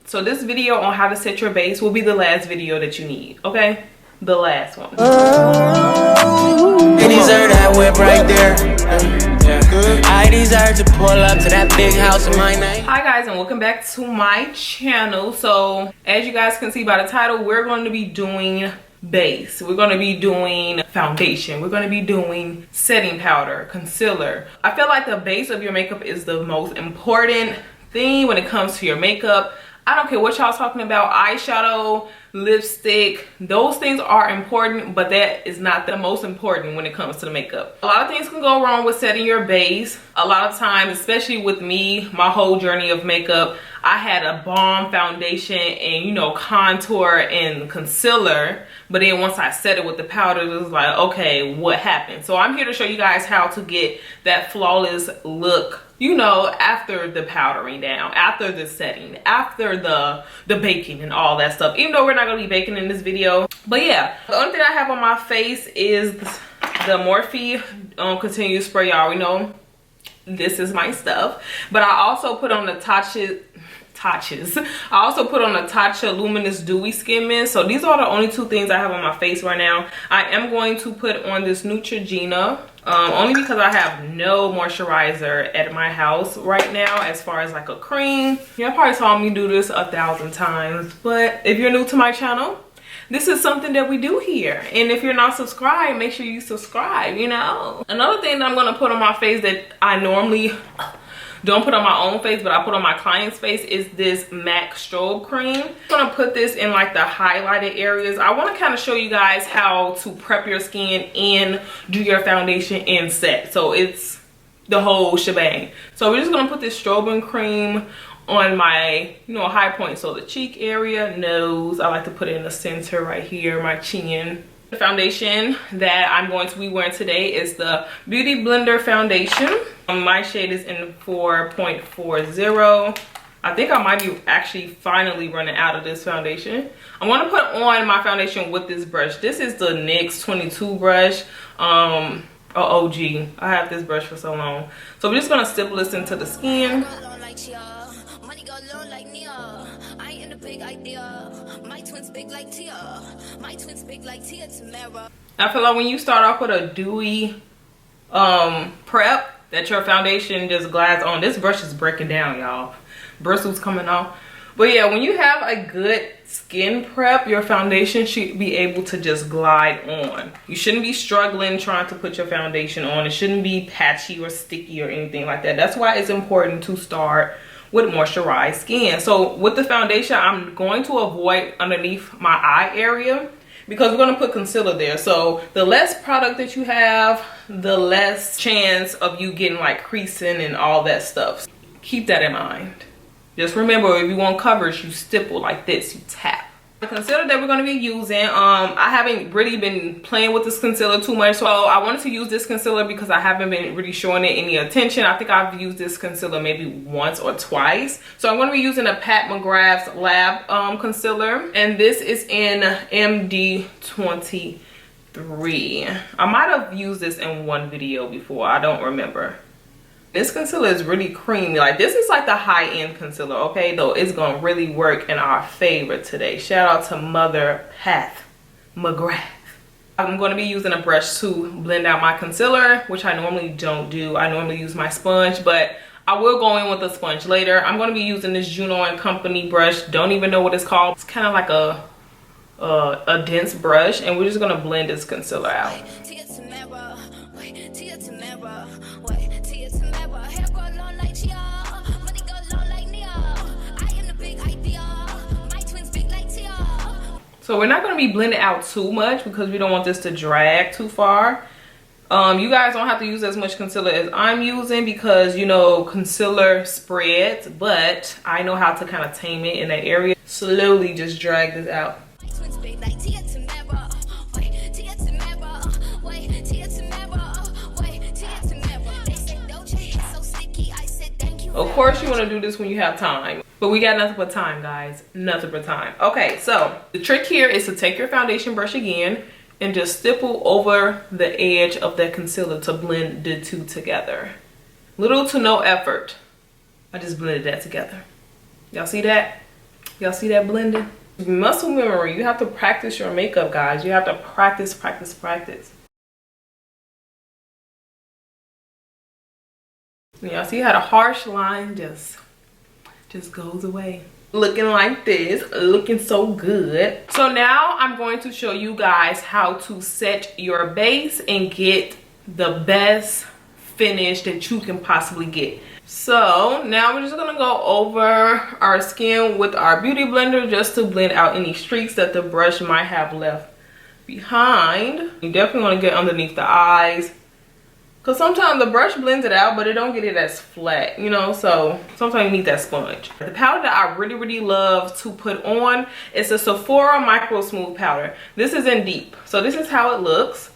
So this video on how to set your base will be the last video that you need, okay? The last one. I deserve that whip right there. I deserve to pull up to that big house in my name. Hi guys, and welcome back to my channel. So as you guys can see by the title, we're going to be doing base, we're going to be doing foundation, we're going to be doing setting powder, concealer. I feel like the base of your makeup is the most important thing when it comes to your makeup. I don't care what y'all talking about, eyeshadow, lipstick, those things are important, but that is not the most important when it comes to the makeup. A lot of things can go wrong with setting your base. A lot of times, especially with me, my whole journey of makeup, I had a bomb foundation and, you know, contour and concealer, but then once I set it with the powder, it was like, okay, what happened? So I'm here to show you guys how to get that flawless look, you know, after the powdering down, after the setting, after the baking and all that stuff, even though we're not going to be baking in this video. But yeah, the only thing I have on my face is the Morphe Continue Spray. Y'all already know this is my stuff, but I also put on the Tatcha Luminous Dewy Skin Mist. So these are the only two things I have on my face right now. I am going to put on this Neutrogena, only because I have no moisturizer at my house right now as far as like a cream. Y'all probably saw me do this 1,000 times, but if you're new to my channel, this is something that we do here. And if you're not subscribed, make sure you subscribe, you know. Another thing that I'm gonna put on my face that I normally don't put on my own face, but I put on my client's face, is this MAC strobe cream. I'm gonna put this in like the highlighted areas. I want to kind of show you guys how to prep your skin and do your foundation and set. So it's the whole shebang. So we're just gonna put this strobing cream on my, you know, high point. So the cheek area, nose. I like to put it in the center right here, my chin. The foundation that I'm going to be wearing today is the Beauty Blender foundation. My shade is in 4.40. I think I might be actually finally running out of this foundation. I'm going to put on my foundation with this brush. This is the NYX 22 brush. OG. I have this brush for so long. So we're just going to stipple this into the skin. I feel like when you start off with a dewy prep, that your foundation just glides on. This brush is breaking down, y'all. Bristles coming off. But yeah, when you have a good skin prep, your foundation should be able to just glide on. You shouldn't be struggling trying to put your foundation on. It shouldn't be patchy or sticky or anything like that. That's why it's important to start with moisturized skin. So with the foundation, I'm going to avoid underneath my eye area, because we're going to put concealer there. So the less product that you have, the less chance of you getting like creasing and all that stuff. Keep that in mind. Just remember, if you want coverage, you stipple like this, you tap. The concealer that we're going to be using, I haven't really been playing with this concealer too much, so I wanted to use this concealer because I haven't been really showing it any attention. I think I've used this concealer maybe once or twice. So I'm going to be using a Pat McGrath's Lab concealer, and this is in MD23. I might have used this in one video before, I don't remember. This concealer is really creamy. Like, this is like the high-end concealer, okay? Though it's gonna really work in our favor today. Shout out to Mother Pat McGrath. I'm gonna be using a brush to blend out my concealer, which I normally don't do. I normally use my sponge, but I will go in with a sponge later. I'm gonna be using this Juno & Company brush. Don't even know what it's called. It's kind of like a dense brush, and we're just gonna blend this concealer out. So we're not going to be blending out too much because we don't want this to drag too far. You guys don't have to use as much concealer as I'm using because, you know, concealer spreads, but I know how to kind of tame it in that area. Slowly just drag this out. Of course you want to do this when you have time, but we got nothing but time, guys. Nothing but time. Okay, so the trick here is to take your foundation brush again and just stipple over the edge of that concealer to blend the two together. Little to no effort. I just blended that together. Y'all see that? Y'all see that blending? Muscle memory. You have to practice your makeup, guys. You have to practice, practice, practice. Y'all see how the harsh line just goes away. Looking like this, looking so good. So now I'm going to show you guys how to set your base and get the best finish that you can possibly get. So now we're just gonna go over our skin with our beauty blender just to blend out any streaks that the brush might have left behind. You definitely want to get underneath the eyes, because sometimes the brush blends it out, but it don't get it as flat, you know, so sometimes you need that sponge. The powder that I really love to put on is the Sephora Micro Smooth Powder. This is in Deep. So this is how it looks.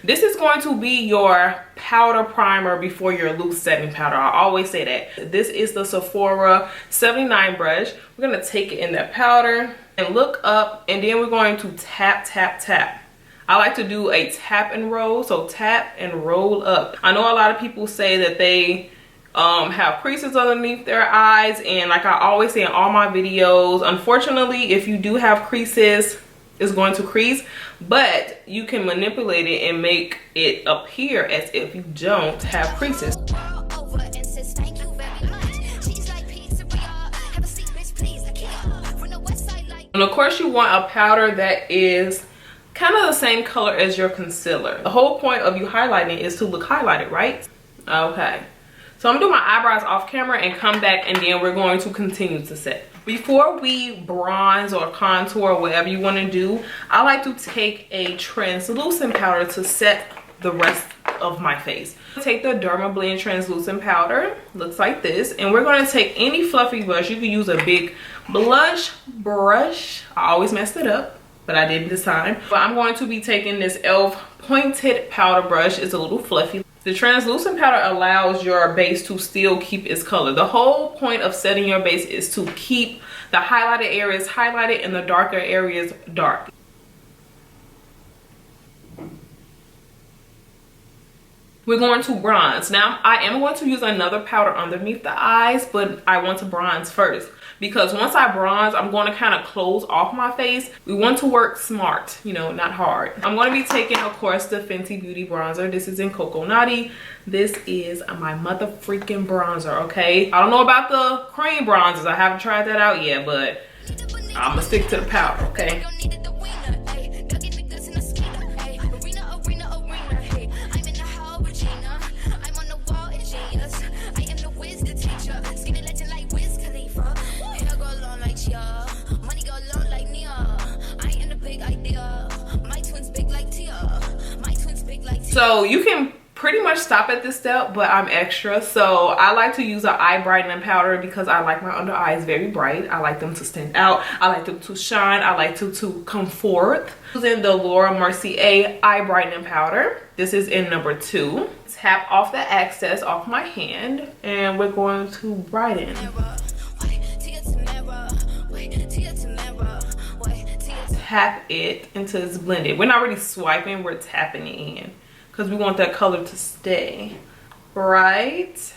This is going to be your powder primer before your loose setting powder. I always say that. This is the Sephora 79 brush. We're going to take it in that powder and look up, and then we're going to tap, tap, tap. I like to do a tap and roll, so tap and roll up. I know a lot of people say that they have creases underneath their eyes, and like I always say in all my videos, unfortunately, if you do have creases, it's going to crease, but you can manipulate it and make it appear as if you don't have creases. And of course, you want a powder that is kind of the same color as your concealer. The whole point of you highlighting is to look highlighted, right? Okay. So I'm gonna do my eyebrows off camera and come back, and then we're going to continue to set. Before we bronze or contour, whatever you want to do, I like to take a translucent powder to set the rest of my face. Take the Derma Blend translucent powder, looks like this, and we're going to take any fluffy brush. You can use a big blush brush. I always messed it up, but I did this time. But I'm going to be taking this e.l.f. pointed powder brush. It's a little fluffy. The translucent powder allows your base to still keep its color. The whole point of setting your base is to keep the highlighted areas highlighted and the darker areas dark. We're going to bronze. Now, I am going to use another powder underneath the eyes, but I want to bronze first, because once I bronze, I'm going to kind of close off my face. We want to work smart, you know, not hard. I'm going to be taking, of course, the Fenty Beauty bronzer. This is in Coco Naughty. This is my mother freaking bronzer, okay? I don't know about the cream bronzers. I haven't tried that out yet, but I'm gonna stick to the powder, okay? So you can pretty much stop at this step, but I'm extra, so I like to use an eye brightening powder because I like my under eyes very bright. I like them to stand out. I like them to shine. I like to come forth. Using the Laura Mercier eye brightening powder. This is in number 2. Tap off the excess off my hand, and we're going to brighten. Tap it until it's blended. We're not really swiping, we're tapping it in, because we want that color to stay bright.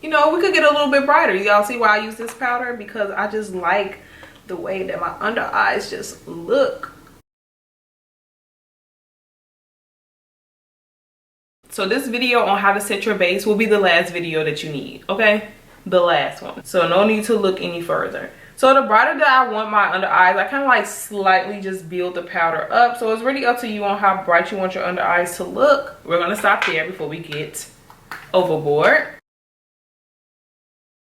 You know, we could get a little bit brighter. Y'all see why I use this powder? Because I just like the way that my under eyes just look. So this video on how to set your base will be the last video that you need, okay? The last one. So no need to look any further. So the brighter that I want my under eyes, I kind of like slightly just build the powder up. So it's really up to you on how bright you want your under eyes to look. We're going to stop there before we get overboard.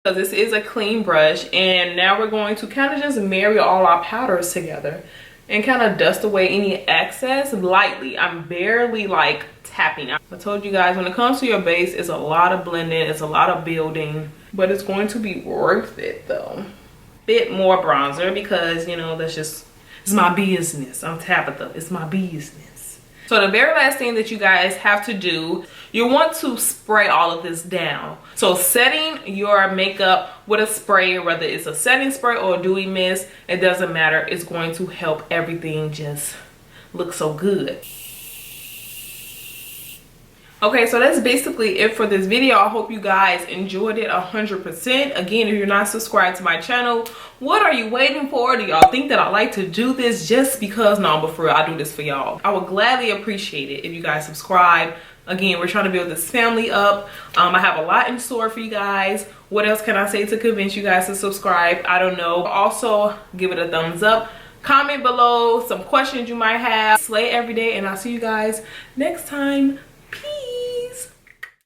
So this is a clean brush, and now we're going to kind of just marry all our powders together and kind of dust away any excess lightly. I'm barely like tapping. I told you guys, when it comes to your base, it's a lot of blending, it's a lot of building, but it's going to be worth it though. Bit more bronzer because, you know, that's just, it's my business. I'm Tabitha, it's my business. So the very last thing that you guys have to do, you want to spray all of this down. So setting your makeup with a spray, whether it's a setting spray or a dewy mist, it doesn't matter. It's going to help everything just look so good. Okay, so that's basically it for this video. I hope you guys enjoyed it 100%. Again, if you're not subscribed to my channel, what are you waiting for? Do y'all think that I like to do this just because? No, but for real, I do this for y'all. I would gladly appreciate it if you guys subscribe. Again, we're trying to build this family up. I have a lot in store for you guys. What else can I say to convince you guys to subscribe? I don't know. Also, give it a thumbs up. Comment below some questions you might have. Slay every day, and I'll see you guys next time.